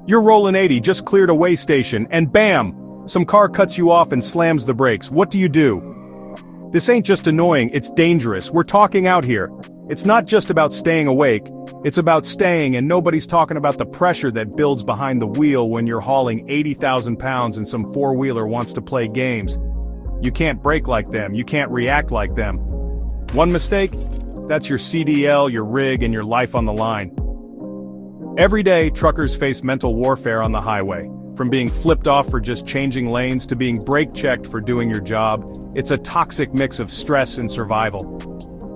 You're rolling 80, just cleared a way station, and bam! Some car cuts you off and slams the brakes. What do? This ain't just annoying, it's dangerous. We're talking out here. It's not just about staying awake, it's about staying, and nobody's talking about the pressure that builds behind the wheel when you're hauling 80,000 pounds and some four-wheeler wants to play games. You can't brake like them, you can't react like them. One mistake? That's your CDL, your rig, and your life on the line. Every day, truckers face mental warfare on the highway. From being flipped off for just changing lanes to being brake-checked for doing your job, it's a toxic mix of stress and survival.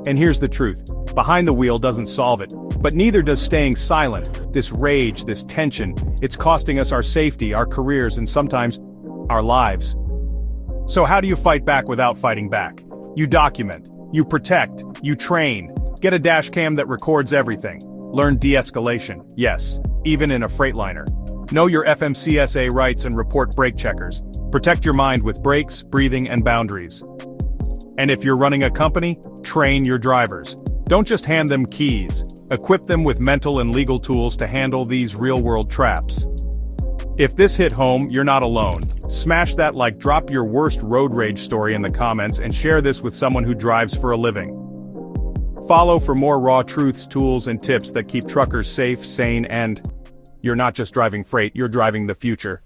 And here's the truth, behind the wheel doesn't solve it, but neither does staying silent. This rage, this tension, it's costing us our safety, our careers, and sometimes, our lives. So how do you fight back without fighting back? You document, you protect, you train, get a dash cam that records everything. Learn de-escalation, yes, even in a Freightliner. Know your FMCSA rights and report brake checkers. Protect your mind with brakes, breathing, and boundaries. And if you're running a company, train your drivers. Don't just hand them keys. Equip them with mental and legal tools to handle these real-world traps. If this hit home, you're not alone. Smash that like, drop your worst road rage story in the comments, and share this with someone who drives for a living. Follow for more raw truths, tools, and tips that keep truckers safe, sane, and you're not just driving freight, you're driving the future.